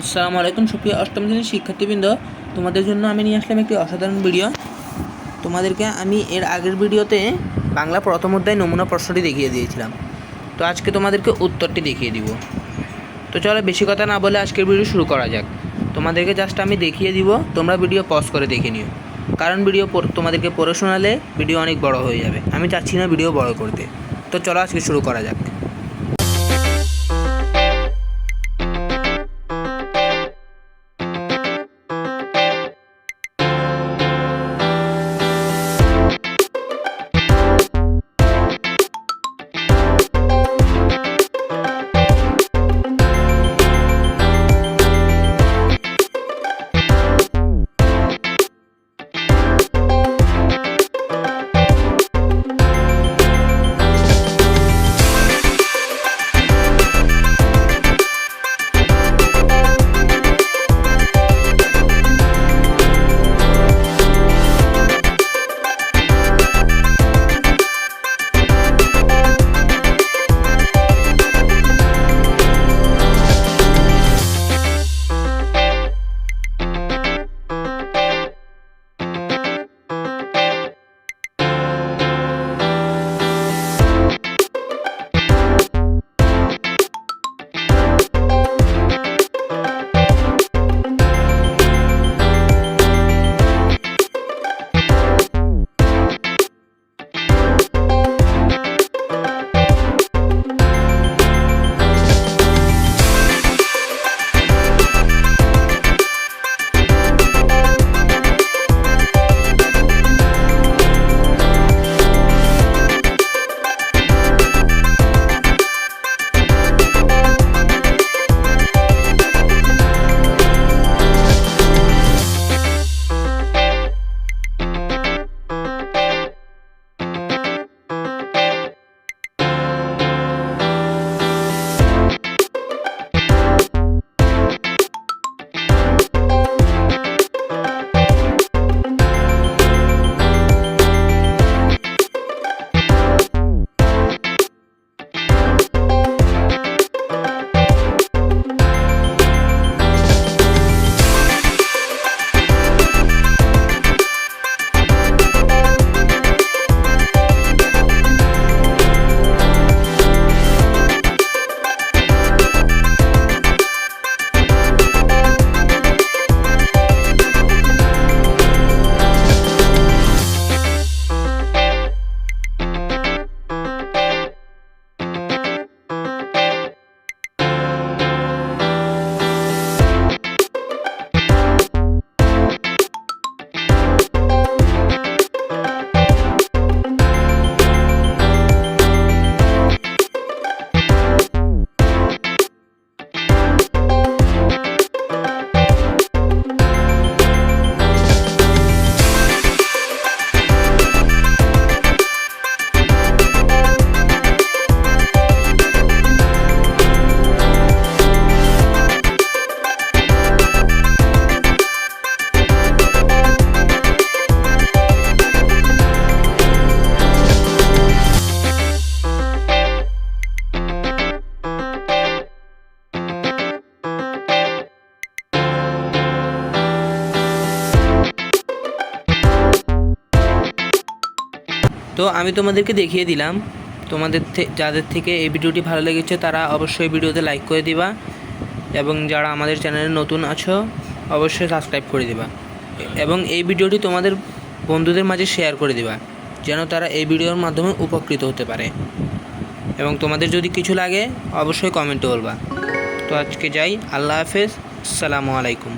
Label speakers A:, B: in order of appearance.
A: আসসালামু আলাইকুম সুপ্রিয় অষ্টম শ্রেণীর শিক্ষার্থীবৃন্দ, তোমাদের জন্য আমি নিয়ে আসলাম একটি অসাধারণ ভিডিও। তোমাদেরকে আমি এর আগের ভিডিওতে বাংলা প্রথম অধ্যায় নমুনা প্রশ্নটি দেখিয়ে দিয়েছিলাম। তো আজকে তোমাদেরকে উত্তরটি দেখিয়ে দিব। তো চলো বেশি কথা না বলে আজকের ভিডিও শুরু করা যাক। তোমাদেরকে জাস্ট আমি দেখিয়ে দিব, তোমরা ভিডিও পজ করে দেখে নিও, কারণ ভিডিও তোমাদেরকে পড়ে শোনালে ভিডিও অনেক বড় হয়ে যাবে। আমি চাচ্ছি না ভিডিও বড় করতে। তো চলো আজকে শুরু করা যাক। তো আমি তোমাদেরকে দেখিয়ে দিলাম। যাদের থেকে এই ভিডিওটি ভালো লেগেছে তারা অবশ্যই ভিডিওতে লাইক করে দিবা, এবং যারা আমাদের চ্যানেলে নতুন আছো অবশ্যই সাবস্ক্রাইব করে দিবা, এবং এই ভিডিওটি তোমাদের বন্ধুদের মাঝে শেয়ার করে দিবা, যেন তারা এই ভিডিওর মাধ্যমে উপকৃত হতে পারে। এবং তোমাদের যদি কিছু লাগে অবশ্যই কমেন্টে বলবা। তো আজকে যাই, আল্লাহ হাফেজ, আসসালামু আলাইকুম।